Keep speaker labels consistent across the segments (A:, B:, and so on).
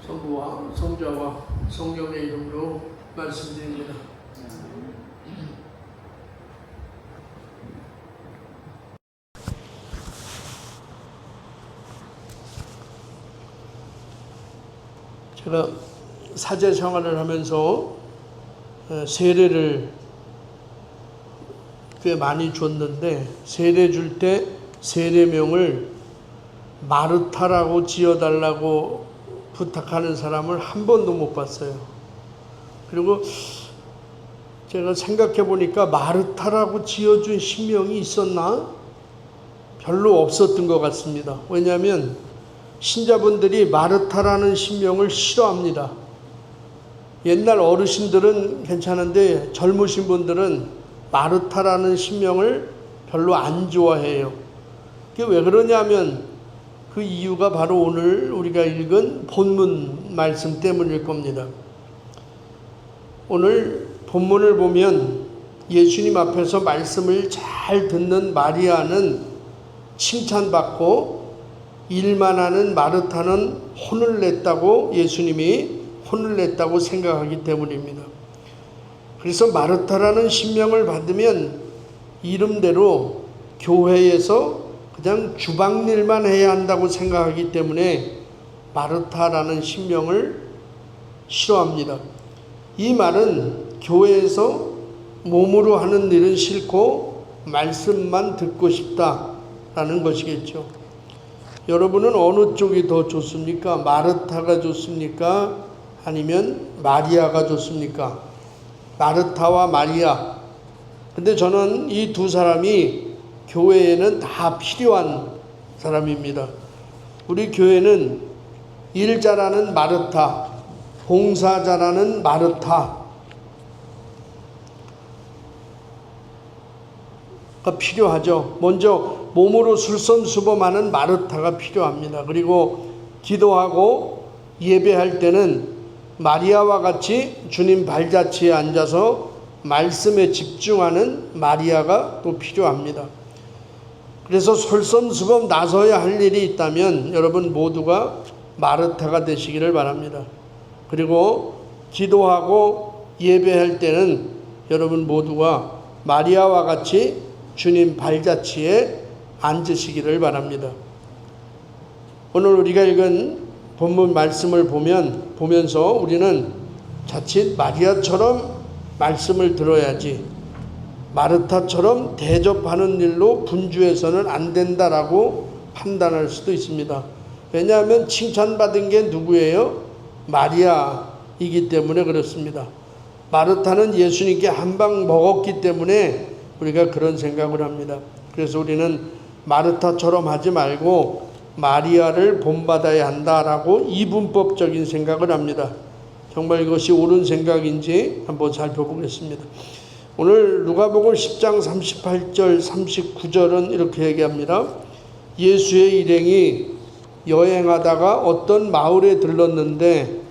A: 성부와 성자와 성령의 이름으로 말씀드립니다. 제가 사제 생활을 하면서 세례를 꽤 많이 줬는데, 세례 줄 때 세례명을 마르타라고 지어달라고 부탁하는 사람을 한 번도 못 봤어요. 그리고 제가 생각해 보니까 마르타라고 지어준 신명이 있었나? 별로 없었던 것 같습니다. 왜냐하면 신자분들이 마르타라는 신명을 싫어합니다. 옛날 어르신들은 괜찮은데 젊으신 분들은 마르타라는 신명을 별로 안 좋아해요. 그게 왜 그러냐면 그 이유가 바로 오늘 우리가 읽은 본문 말씀 때문일 겁니다. 오늘 본문을 보면 예수님 앞에서 말씀을 잘 듣는 마리아는 칭찬받고 일만 하는 마르타는 혼을 냈다고, 예수님이 혼을 냈다고 생각하기 때문입니다. 그래서 마르타라는 신명을 받으면 이름대로 교회에서 그냥 주방일만 해야 한다고 생각하기 때문에 마르타라는 신명을 싫어합니다. 이 말은 교회에서 몸으로 하는 일은 싫고 말씀만 듣고 싶다라는 것이겠죠. 여러분은 어느 쪽이 더 좋습니까? 마르타가 좋습니까? 아니면 마리아가 좋습니까? 마르타와 마리아. 근데 저는 이 두 사람이 교회에는 다 필요한 사람입니다. 우리 교회는 일 잘하는 마르타, 봉사 잘하는 마르타가 필요하죠. 먼저 몸으로 술선수범하는 마르타가 필요합니다. 그리고 기도하고 예배할 때는 마리아와 같이 주님 발자취에 앉아서 말씀에 집중하는 마리아가 또 필요합니다. 그래서 솔선수범 나서야 할 일이 있다면 여러분 모두가 마르타가 되시기를 바랍니다. 그리고 기도하고 예배할 때는 여러분 모두가 마리아와 같이 주님 발자취에 앉으시기를 바랍니다. 오늘 우리가 읽은 본문 말씀을 보면서 우리는 자칫 마리아처럼 말씀을 들어야지 마르타처럼 대접하는 일로 분주해서는 안 된다라고 판단할 수도 있습니다. 왜냐하면 칭찬받은 게 누구예요? 마리아이기 때문에 그렇습니다. 마르타는 예수님께 한 방 먹었기 때문에 우리가 그런 생각을 합니다. 그래서 우리는 마르타처럼 하지 말고 마리아를 본받아야 한다라고 이분법적인 생각을 합니다. 정말 이것이 옳은 생각인지 한번 살펴보겠습니다. 오늘 누가복음 10장 38절 39절은 이렇게 얘기합니다. 예수의 일행이 여행하다가 어떤 마을에 들렀는데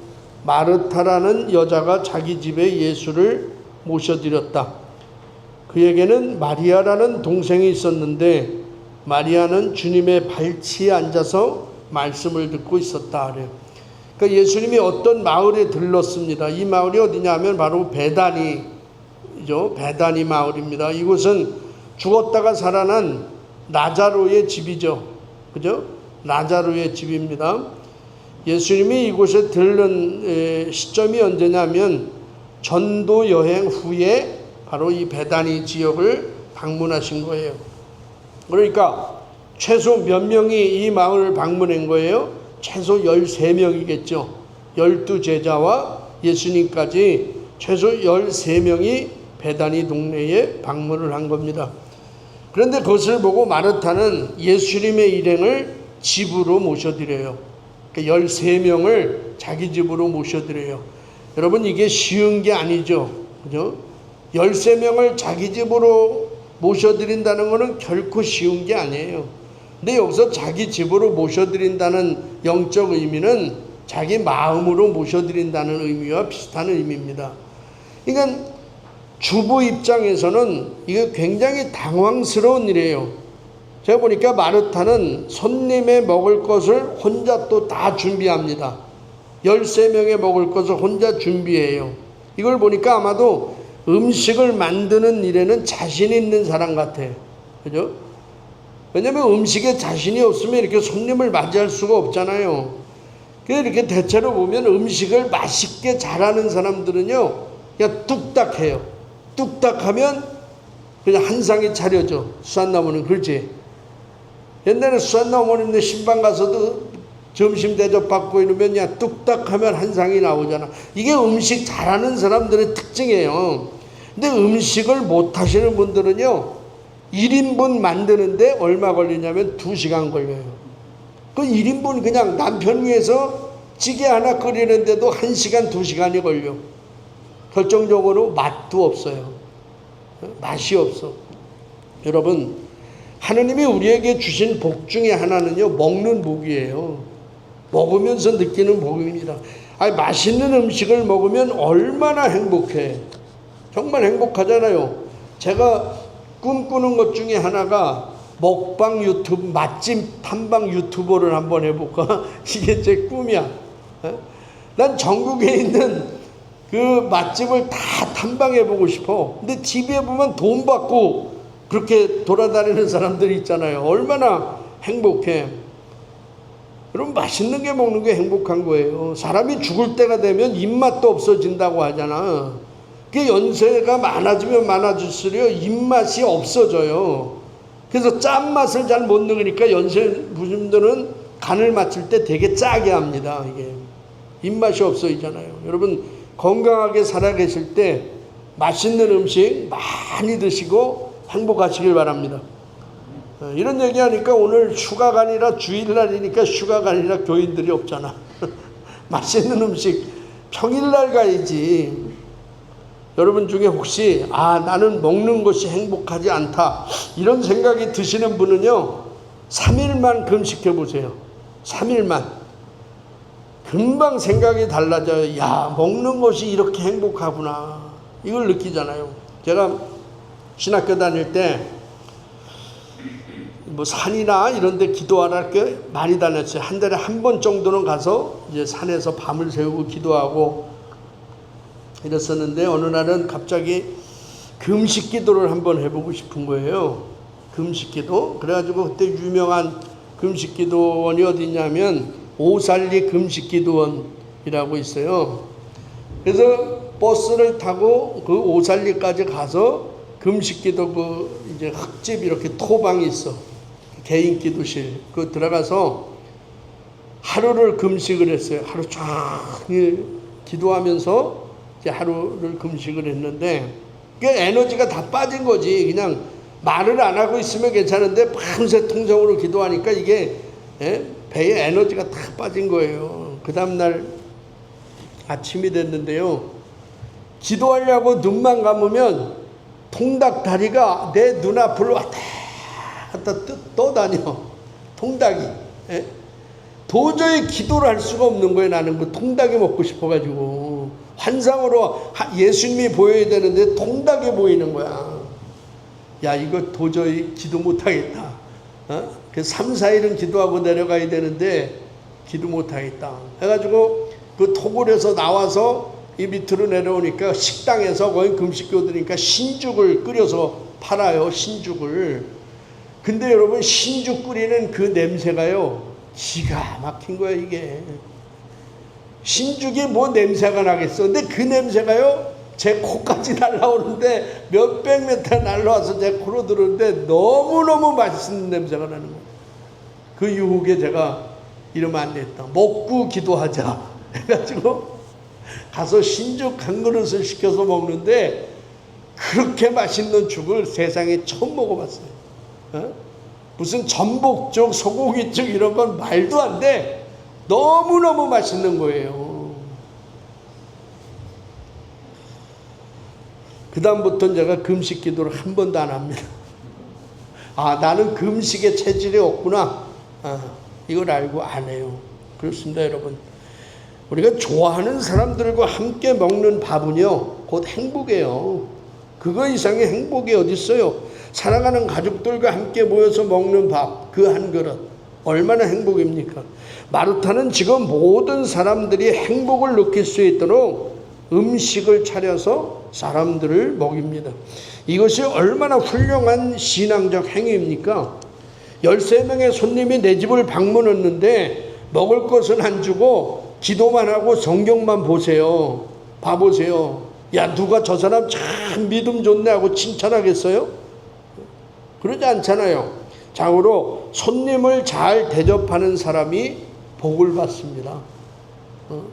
A: 마르타라는 여자가 자기 집에 예수를 모셔드렸다. 그에게는 마리아라는 동생이 있었는데 마리아는 주님의 발치에 앉아서 말씀을 듣고 있었다. 그러니까 예수님이 어떤 마을에 들렀습니다. 이 마을이 어디냐 하면 바로 베다니 마을입니다. 이곳은 죽었다가 살아난 나자로의 집이죠. 그죠? 나자로의 집입니다. 예수님이 이곳에 들른 시점이 언제냐면 전도 여행 후에 바로 이 베다니 지역을 방문하신 거예요. 그러니까 최소 몇 명이 이 마을을 방문한 거예요? 최소 13명이겠죠. 12제자와 예수님까지 최소 13명이 베다니 동네에 방문을 한 겁니다. 그런데 그것을 보고 마르타는 예수님의 일행을 집으로 모셔드려요. 그러니까 13명을 자기 집으로 모셔드려요. 여러분 이게 쉬운 게 아니죠. 그죠? 13명을 자기 집으로 모셔드린다는 것은 결코 쉬운 게 아니에요. 근데 여기서 자기 집으로 모셔드린다는 영적 의미는 자기 마음으로 모셔드린다는 의미와 비슷한 의미입니다. 그러니까 주부 입장에서는 이게 굉장히 당황스러운 일이에요. 제가 보니까 마르타는 손님의 먹을 것을 혼자 또 다 준비합니다. 13명에 먹을 것을 혼자 준비해요. 이걸 보니까 아마도 음식을 만드는 일에는 자신 있는 사람 같아요. 그죠? 왜냐면 음식에 자신이 없으면 이렇게 손님을 맞이할 수가 없잖아요. 이렇게 대체로 보면 음식을 맛있게 잘하는 사람들은요, 그냥 뚝딱 해요. 뚝딱 하면 그냥 한 상이 차려져. 수산나무는 그렇지. 옛날에 수산나무님네 신방 가서도 점심 대접 받고 이러면 그냥 뚝딱 하면 한 상이 나오잖아. 이게 음식 잘하는 사람들의 특징이에요. 근데 음식을 못 하시는 분들은요, 1인분 만드는데 얼마 걸리냐면 2시간 걸려요. 그 1인분 그냥 남편 위해서 찌개 하나 끓이는데도 1시간, 2시간이 걸려. 결정적으로 맛도 없어요. 맛이 없어. 여러분, 하느님이 우리에게 주신 복 중에 하나는요, 먹는 복이에요. 먹으면서 느끼는 복입니다. 아니, 맛있는 음식을 먹으면 얼마나 행복해. 정말 행복하잖아요. 제가 꿈꾸는 것 중에 하나가 먹방 유튜브, 맛집 탐방 유튜버를 한번 해볼까? 이게 제 꿈이야. 난 전국에 있는 그 맛집을 다 탐방해보고 싶어. 근데 TV에 보면 돈 받고 그렇게 돌아다니는 사람들이 있잖아요. 얼마나 행복해. 여러분, 맛있는 게 먹는 게 행복한 거예요. 사람이 죽을 때가 되면 입맛도 없어진다고 하잖아. 그 연세가 많아지면 많아질수록 입맛이 없어져요. 그래서 짠맛을 잘 못 먹으니까 연세 분들은 간을 맞출 때 되게 짜게 합니다. 이게 입맛이 없어지잖아요. 여러분, 건강하게 살아계실 때 맛있는 음식 많이 드시고 행복하시길 바랍니다. 이런 얘기하니까 오늘 휴가가 아니라 주일날이니까 휴가가 아니라 교인들이 없잖아. 맛있는 음식 평일날 가야지. 여러분 중에 혹시 나는 먹는 것이 행복하지 않다 이런 생각이 드시는 분은요, 3일만 금식해 보세요. 3일만. 금방 생각이 달라져요. 야, 먹는 것이 이렇게 행복하구나. 이걸 느끼잖아요. 제가 신학교 다닐 때 뭐 산이나 이런 데 기도하러 꽤 많이 다녔어요. 한 달에 한 번 정도는 가서 이제 산에서 밤을 새우고 기도하고 이랬었는데, 어느 날은 갑자기 금식 기도를 한번 해보고 싶은 거예요. 금식 기도. 그래가지고 그때 유명한 금식 기도원이 어디 있냐면 오살리 금식 기도원이라고 있어요. 그래서 버스를 타고 그 오살리까지 가서 금식 기도 이제 흙집 이렇게 토방이 있어. 개인 기도실. 그 들어가서 하루를 금식을 했어요. 하루 종일 기도하면서 이제 하루를 금식을 했는데, 그 에너지가 다 빠진 거지. 그냥 말을 안 하고 있으면 괜찮은데 밤새 통성으로 기도하니까 이게 배에 에너지가 다 빠진 거예요. 그 다음날 아침이 됐는데요, 기도하려고 눈만 감으면 통닭 다리가 내 눈앞을 왔다 갔다 떠다녀. 통닭이. 도저히 기도를 할 수가 없는 거예요. 나는 그 통닭이 먹고 싶어가지고. 환상으로 예수님이 보여야 되는데 통닭이 보이는 거야. 야, 이거 도저히 기도 못하겠다. 그래서 3, 4일은 기도하고 내려가야 되는데 기도 못하겠다 해가지고 그 토굴에서 나와서 이 밑으로 내려오니까 식당에서 거기 금식교들이니까 신죽을 끓여서 팔아요. 신죽을. 근데 여러분, 신죽 끓이는 그 냄새가요, 기가 막힌 거야. 이게 신죽이 뭐 냄새가 나겠어. 근데 그 냄새가요, 제 코까지 날라오는데 몇백 미터 날라와서 제 코로 들어오는데 너무너무 맛있는 냄새가 나는 거예요. 그 유혹에 제가 이러면 안 됐다. 먹고 기도하자 해가지고 가서 신죽 한 그릇을 시켜서 먹는데 그렇게 맛있는 죽을 세상에 처음 먹어봤어요. 무슨 전복죽, 소고기죽 이런 건 말도 안 돼. 너무너무 맛있는 거예요. 그 다음부터는 제가 금식 기도를 한 번도 안 합니다. 나는 금식의 체질이 없구나. 이걸 알고 안 해요. 그렇습니다, 여러분. 우리가 좋아하는 사람들과 함께 먹는 밥은요, 곧 행복이에요. 그거 이상의 행복이 어디 있어요? 사랑하는 가족들과 함께 모여서 먹는 밥, 그 한 그릇 얼마나 행복입니까? 마르타는 지금 모든 사람들이 행복을 느낄 수 있도록 음식을 차려서 사람들을 먹입니다. 이것이 얼마나 훌륭한 신앙적 행위입니까? 13명의 손님이 내 집을 방문했는데 먹을 것은 안 주고 기도만 하고 성경만 보세요. 봐보세요. 야, 누가 저 사람 참 믿음 좋네 하고 칭찬하겠어요? 그러지 않잖아요. 자고로 손님을 잘 대접하는 사람이 복을 받습니다.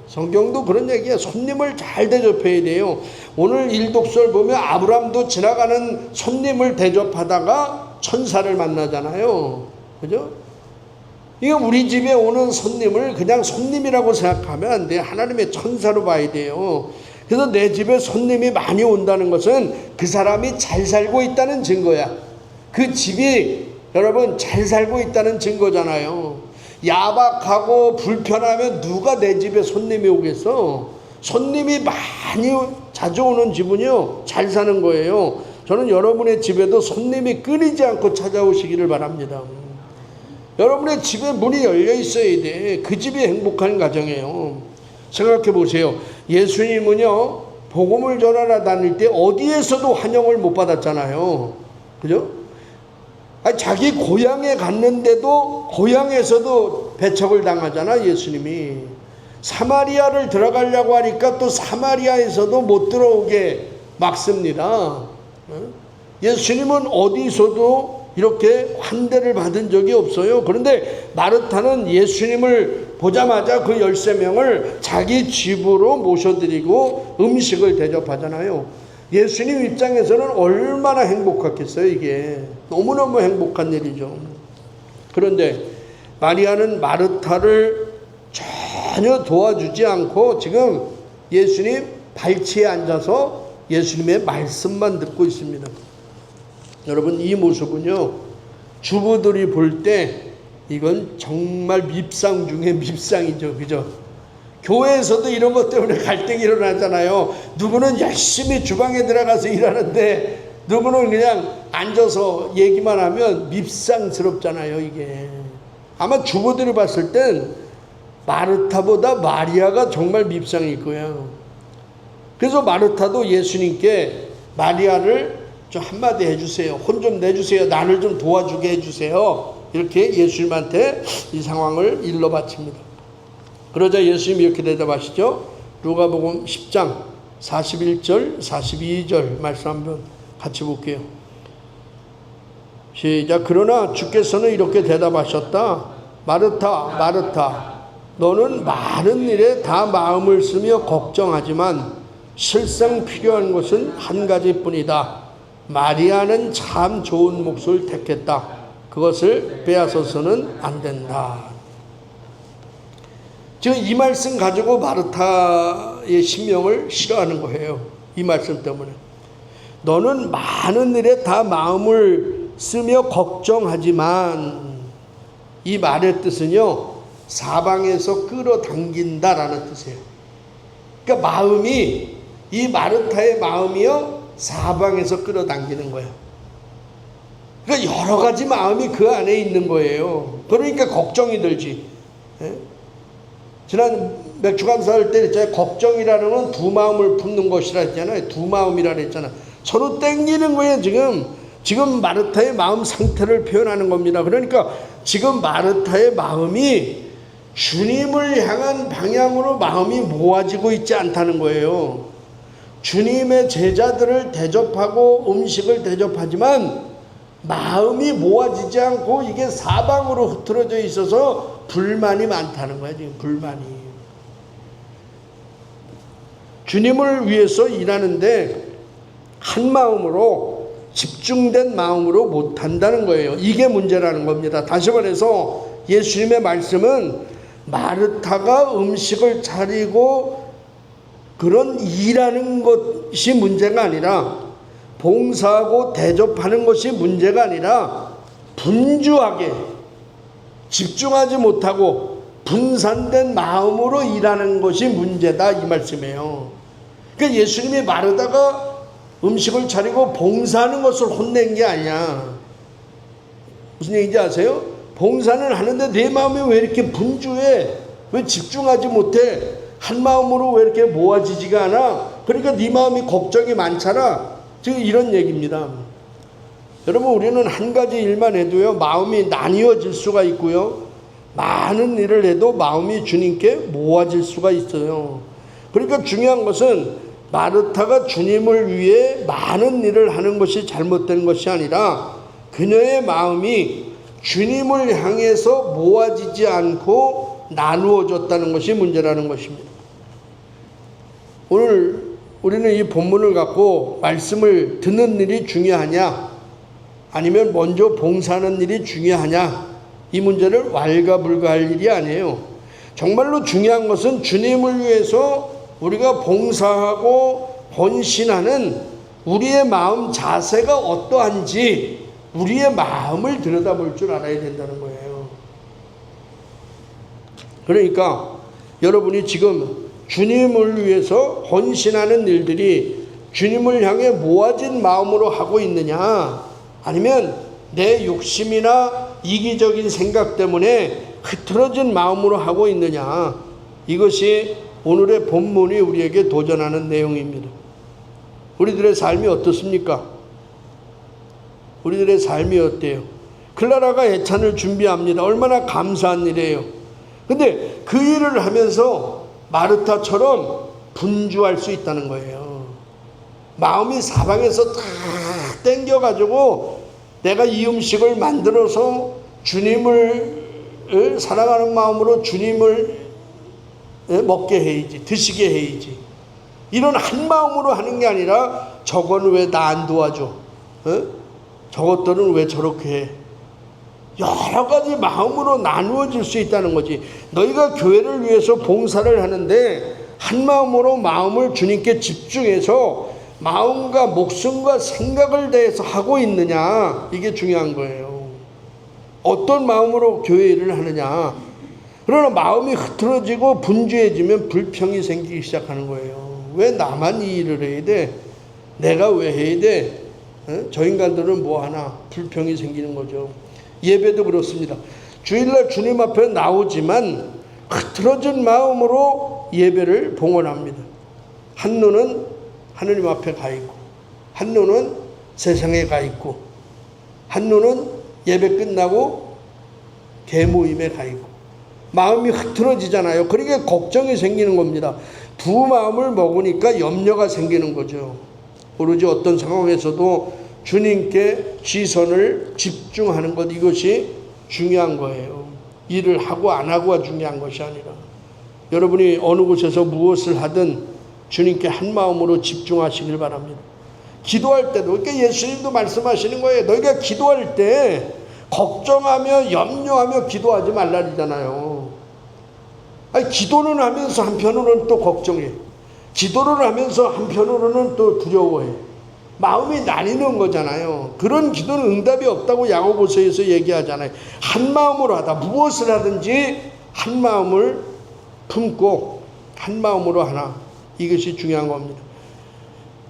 A: 성경도 그런 얘기야. 손님을 잘 대접해야 돼요. 오늘 일독설 보면 아브람도 지나가는 손님을 대접하다가 천사를 만나잖아요. 그죠? 이거 우리 집에 오는 손님을 그냥 손님이라고 생각하면 안 돼. 하나님의 천사로 봐야 돼요. 그래서 내 집에 손님이 많이 온다는 것은 그 사람이 잘 살고 있다는 증거야. 그 집이 여러분 잘 살고 있다는 증거잖아요. 야박하고 불편하면 누가 내 집에 손님이 오겠어? 손님이 많이 자주 오는 집은요 잘 사는 거예요. 저는 여러분의 집에도 손님이 끊이지 않고 찾아오시기를 바랍니다. 여러분의 집에 문이 열려 있어야 돼. 그 집이 행복한 가정이에요. 생각해 보세요. 예수님은요 복음을 전하러 다닐 때 어디에서도 환영을 못 받았잖아요. 그죠? 아니, 자기 고향에 갔는데도 고향에서도 배척을 당하잖아. 예수님이 사마리아를 들어가려고 하니까 또 사마리아에서도 못 들어오게 막습니다. 예수님은 어디서도 이렇게 환대를 받은 적이 없어요. 그런데 마르타는 예수님을 보자마자 그 13명을 자기 집으로 모셔드리고 음식을 대접하잖아요. 예수님 입장에서는 얼마나 행복했겠어요. 이게 너무너무 행복한 일이죠. 그런데 마리아는 마르타를 전혀 도와주지 않고 지금 예수님 발치에 앉아서 예수님의 말씀만 듣고 있습니다. 여러분 이 모습은요 주부들이 볼 때 이건 정말 밉상 중에 밉상이죠. 그죠? 교회에서도 이런 것 때문에 갈등이 일어나잖아요. 누구는 열심히 주방에 들어가서 일하는데 누구는 그냥 앉아서 얘기만 하면 밉상스럽잖아요. 이게 아마 주부들이 봤을 땐 마르타보다 마리아가 정말 밉상일 거예요. 그래서 마르타도 예수님께 마리아를 좀 한마디 해주세요. 혼 좀 내주세요. 나를 좀 도와주게 해주세요. 이렇게 예수님한테 이 상황을 일러 바칩니다. 그러자 예수님이 이렇게 대답하시죠. 누가복음 10장 41절 42절 말씀 한번 같이 볼게요. 시작. 그러나 주께서는 이렇게 대답하셨다. 마르타 마르타 너는 많은 일에 다 마음을 쓰며 걱정하지만 실상 필요한 것은 한 가지뿐이다. 마리아는 참 좋은 몫을 택했다. 그것을 빼앗아서는 안 된다. 지금 이 말씀 가지고 마르타의 심령을 싫어하는 거예요. 이 말씀 때문에. 너는 많은 일에 다 마음을 쓰며 걱정하지만 이 말의 뜻은요 사방에서 끌어당긴다라는 뜻이에요. 그러니까 마음이 이 마르타의 마음이요 사방에서 끌어당기는 거예요. 그러니까 여러 가지 마음이 그 안에 있는 거예요. 그러니까 걱정이 들지. 예? 지난 맥주 감사할 때 있잖아요. 걱정이라는 건 두 마음을 품는 것이라 했잖아요. 두 마음이라 했잖아요. 서로 땡기는 거예요. 지금 마르타의 마음 상태를 표현하는 겁니다. 그러니까 지금 마르타의 마음이 주님을 향한 방향으로 마음이 모아지고 있지 않다는 거예요. 주님의 제자들을 대접하고 음식을 대접하지만 마음이 모아지지 않고 이게 사방으로 흐트러져 있어서 불만이 많다는 거예요. 지금 불만이. 주님을 위해서 일하는데 한 마음으로 집중된 마음으로 못한다는 거예요. 이게 문제라는 겁니다. 다시 말해서 예수님의 말씀은 마르타가 음식을 차리고 그런 일하는 것이 문제가 아니라 봉사하고 대접하는 것이 문제가 아니라 분주하게 집중하지 못하고 분산된 마음으로 일하는 것이 문제다 이 말씀이에요. 그러니까 예수님이 마르다가 음식을 차리고 봉사하는 것을 혼낸 게 아니야. 무슨 얘기인지 아세요? 봉사는 하는데 내 마음이 왜 이렇게 분주해? 왜 집중하지 못해? 한 마음으로 왜 이렇게 모아지지가 않아? 그러니까 네 마음이 걱정이 많잖아. 지금 이런 얘기입니다. 여러분, 우리는 한 가지 일만 해도요, 마음이 나뉘어질 수가 있고요, 많은 일을 해도 마음이 주님께 모아질 수가 있어요. 그러니까 중요한 것은 마르타가 주님을 위해 많은 일을 하는 것이 잘못된 것이 아니라 그녀의 마음이 주님을 향해서 모아지지 않고 나누어졌다는 것이 문제라는 것입니다. 오늘 우리는 이 본문을 갖고 말씀을 듣는 일이 중요하냐, 아니면 먼저 봉사하는 일이 중요하냐, 이 문제를 왈가불가할 일이 아니에요. 정말로 중요한 것은 주님을 위해서 우리가 봉사하고 헌신하는 우리의 마음 자세가 어떠한지 우리의 마음을 들여다볼 줄 알아야 된다는 거예요. 그러니까 여러분이 지금 주님을 위해서 헌신하는 일들이 주님을 향해 모아진 마음으로 하고 있느냐, 아니면 내 욕심이나 이기적인 생각 때문에 흐트러진 마음으로 하고 있느냐, 이것이 오늘의 본문이 우리에게 도전하는 내용입니다. 우리들의 삶이 어떻습니까? 우리들의 삶이 어때요? 클라라가 예찬을 준비합니다. 얼마나 감사한 일이에요. 근데 그 일을 하면서 마르타처럼 분주할 수 있다는 거예요. 마음이 사방에서 다 땡겨가지고 내가 이 음식을 만들어서 주님을 사랑하는 마음으로 주님을 먹게 해야지, 드시게 해야지, 이런 한 마음으로 하는 게 아니라 저거는 왜 나 안 도와줘? 저것들은 왜 저렇게 해? 여러 가지 마음으로 나누어질 수 있다는 거지. 너희가 교회를 위해서 봉사를 하는데 한 마음으로 마음을 주님께 집중해서 마음과 목숨과 생각을 다해서 하고 있느냐, 이게 중요한 거예요. 어떤 마음으로 교회 일을 하느냐. 그러나 마음이 흐트러지고 분주해지면 불평이 생기기 시작하는 거예요. 왜 나만 이 일을 해야 돼? 내가 왜 해야 돼? 저 인간들은 뭐 하나? 불평이 생기는 거죠. 예배도 그렇습니다. 주일날 주님 앞에 나오지만 흐트러진 마음으로 예배를 봉헌합니다. 한 눈은 하느님 앞에 가 있고, 한 눈은 세상에 가 있고, 한 눈은 예배 끝나고 개모임에 가 있고, 마음이 흐트러지잖아요. 그러니까 걱정이 생기는 겁니다. 두 마음을 먹으니까 염려가 생기는 거죠. 오로지 어떤 상황에서도 주님께 시선을 집중하는 것, 이것이 중요한 거예요. 일을 하고 안 하고가 중요한 것이 아니라, 여러분이 어느 곳에서 무엇을 하든 주님께 한 마음으로 집중하시길 바랍니다. 기도할 때도, 그러니까 예수님도 말씀하시는 거예요. 너희가 기도할 때 걱정하며 염려하며 기도하지 말라잖아요. 아니, 기도는 하면서 한편으로는 또 걱정해. 기도를 하면서 한편으로는 또 두려워해. 마음이 나뉘는 거잖아요. 그런 기도는 응답이 없다고 야고보서에서 얘기하잖아요. 한 마음으로 하다, 무엇을 하든지 한 마음을 품고 한 마음으로 하나, 이것이 중요한 겁니다.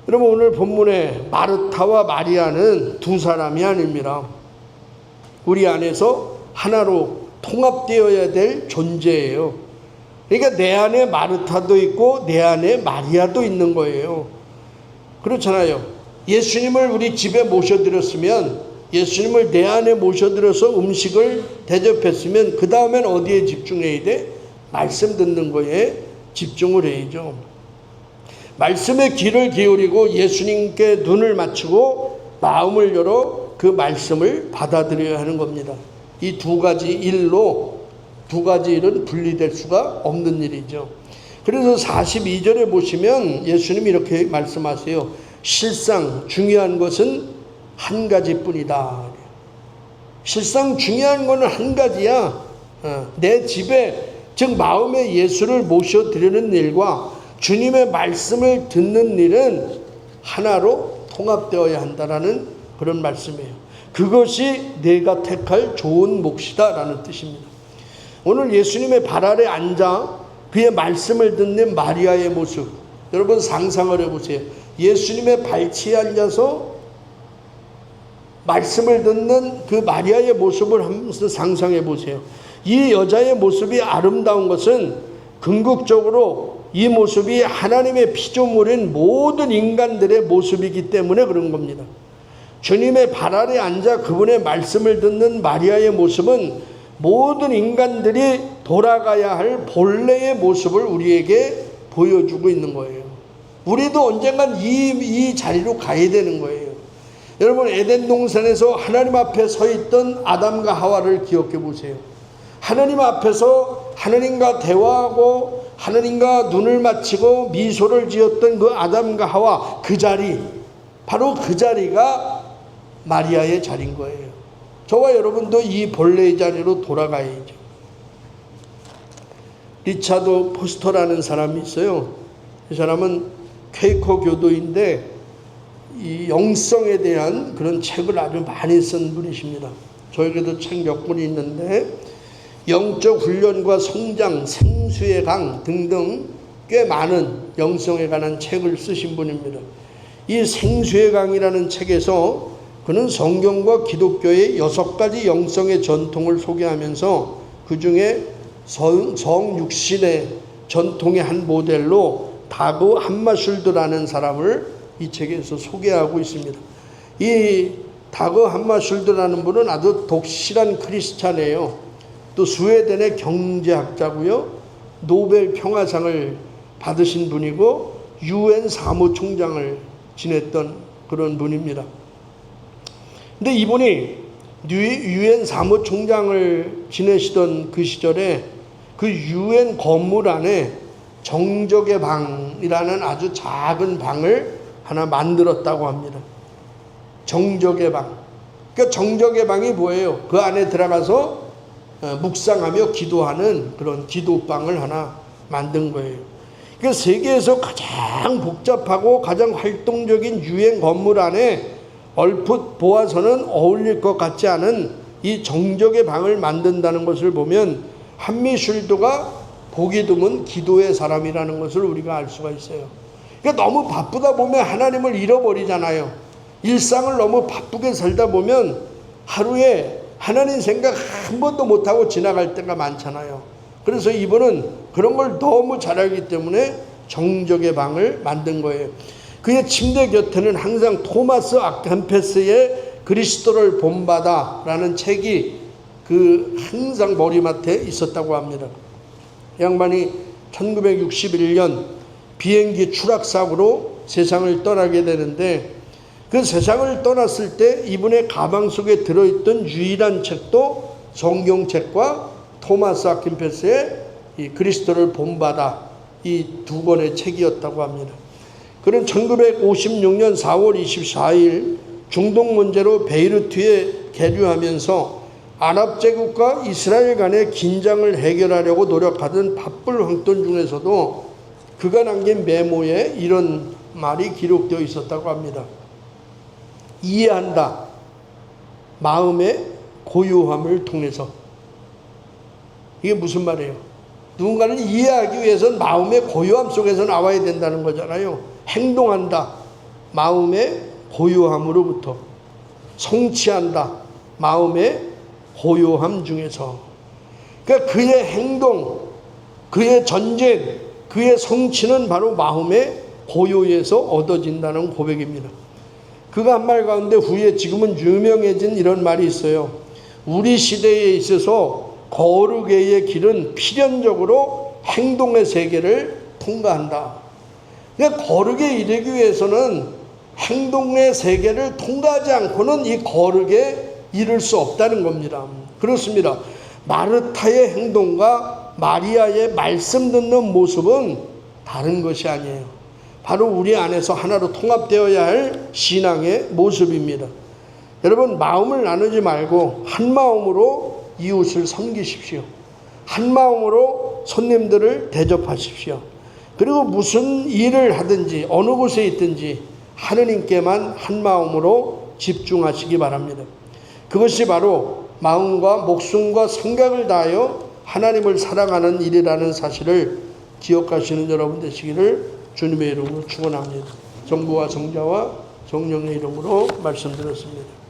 A: 여러분, 오늘 본문에 마르타와 마리아는 두 사람이 아닙니다. 우리 안에서 하나로 통합되어야 될 존재예요. 그러니까 내 안에 마르타도 있고 내 안에 마리아도 있는 거예요. 그렇잖아요. 예수님을 우리 집에 모셔드렸으면, 예수님을 내 안에 모셔들여서 음식을 대접했으면 그 다음엔 어디에 집중해야 돼? 말씀 듣는 거에 집중을 해야죠. 말씀에 귀를 기울이고 예수님께 눈을 맞추고 마음을 열어 그 말씀을 받아들여야 하는 겁니다. 이 두 가지 일로, 두 가지 일은 분리될 수가 없는 일이죠. 그래서 42절에 보시면 예수님이 이렇게 말씀하세요. 실상 중요한 것은 한 가지뿐이다. 실상 중요한 것은 한 가지야. 내 집에, 즉 마음의 예수를 모셔드리는 일과 주님의 말씀을 듣는 일은 하나로 통합되어야 한다라는 그런 말씀이에요. 그것이 내가 택할 좋은 몫이다 라는 뜻입니다. 오늘 예수님의 발 아래 앉아 그의 말씀을 듣는 마리아의 모습, 여러분 상상을 해보세요. 예수님의 발치에 앉아서 말씀을 듣는 그 마리아의 모습을 한번 상상해 보세요. 이 여자의 모습이 아름다운 것은 궁극적으로 이 모습이 하나님의 피조물인 모든 인간들의 모습이기 때문에 그런 겁니다. 주님의 발 아래 앉아 그분의 말씀을 듣는 마리아의 모습은 모든 인간들이 돌아가야 할 본래의 모습을 우리에게 보여주고 있는 거예요. 우리도 언젠간 이 자리로 가야 되는 거예요. 여러분, 에덴 동산에서 하나님 앞에 서 있던 아담과 하와를 기억해 보세요. 하나님 앞에서 하나님과 대화하고 하나님과 눈을 맞추고 미소를 지었던 그 아담과 하와, 그 자리, 바로 그 자리가 마리아의 자리인 거예요. 저와 여러분도 이 본래의 자리로 돌아가야죠. 리차드 포스터라는 사람이 있어요. 이 사람은 퀘이커 교도인데 이 영성에 대한 그런 책을 아주 많이 쓴 분이십니다. 저에게도 책 몇 권이 있는데 영적 훈련과 성장, 생수의 강 등등 꽤 많은 영성에 관한 책을 쓰신 분입니다. 이 생수의 강이라는 책에서 그는 성경과 기독교의 6가지 영성의 전통을 소개하면서 그 중에 성육신의 전통의 한 모델로 다그 함마슐드라는 사람을 이 책에서 소개하고 있습니다. 이 다그 함마슐드라는 분은 아주 독실한 크리스찬이에요. 또 스웨덴의 경제학자고요. 노벨 평화상을 받으신 분이고 UN 사무총장을 지냈던 그런 분입니다. 근데 이분이 UN 사무총장을 지내시던 그 시절에 그 UN 건물 안에 정적의 방이라는 아주 작은 방을 하나 만들었다고 합니다. 정적의 방. 그러니까 정적의 방이 뭐예요? 그 안에 들어가서 묵상하며 기도하는 그런 기도방을 하나 만든 거예요. 그러니까 세계에서 가장 복잡하고 가장 활동적인 UN 건물 안에 얼핏 보아서는 어울릴 것 같지 않은 이 정적의 방을 만든다는 것을 보면 함미슐드가 보기 드문 기도의 사람이라는 것을 우리가 알 수가 있어요. 그러니까 너무 바쁘다 보면 하나님을 잃어버리잖아요. 일상을 너무 바쁘게 살다 보면 하루에 하나님 생각 한 번도 못하고 지나갈 때가 많잖아요. 그래서 이분은 그런 걸 너무 잘 알기 때문에 정적의 방을 만든 거예요. 그의 침대 곁에는 항상 토마스 아켄페스의 그리스도를 본받아라는 책이 그 항상 머리맡에 있었다고 합니다. 양반이 1961년 비행기 추락사고로 세상을 떠나게 되는데 그 세상을 떠났을 때 이분의 가방 속에 들어있던 유일한 책도 성경책과 토마스 아킨페스의 이 그리스도를 본받아 이 두 권의 책이었다고 합니다. 그는 1956년 4월 24일 중동 문제로 베이루트에 계류하면서 아랍 제국과 이스라엘 간의 긴장을 해결하려고 노력하던 바쁠 황돈 중에서도 그가 남긴 메모에 이런 말이 기록되어 있었다고 합니다. 이해한다. 마음의 고요함을 통해서. 이게 무슨 말이에요? 누군가를 이해하기 위해서는 마음의 고요함 속에서 나와야 된다는 거잖아요. 행동한다. 마음의 고요함으로부터. 성취한다. 마음의 고요함 중에서. 그러니까 그의 행동, 그의 전쟁, 그의 성취는 바로 마음의 고요에서 얻어진다는 고백입니다. 그가 한 말 가운데 후에 지금은 유명해진 이런 말이 있어요. 우리 시대에 있어서 거룩의 길은 필연적으로 행동의 세계를 통과한다. 그러니까 거룩에 이르기 위해서는 행동의 세계를 통과하지 않고는 이 거룩에 이를 수 없다는 겁니다. 그렇습니다. 마르타의 행동과 마리아의 말씀 듣는 모습은 다른 것이 아니에요. 바로 우리 안에서 하나로 통합되어야 할 신앙의 모습입니다. 여러분, 마음을 나누지 말고 한 마음으로 이웃을 섬기십시오. 한 마음으로 손님들을 대접하십시오. 그리고 무슨 일을 하든지 어느 곳에 있든지 하느님께만 한 마음으로 집중하시기 바랍니다. 그것이 바로 마음과 목숨과 생각을 다하여 하나님을 사랑하는 일이라는 사실을 기억하시는 여러분 되시기를 주님의 이름으로 축원합니다. 성부와 성자와 성령의 이름으로 말씀드렸습니다.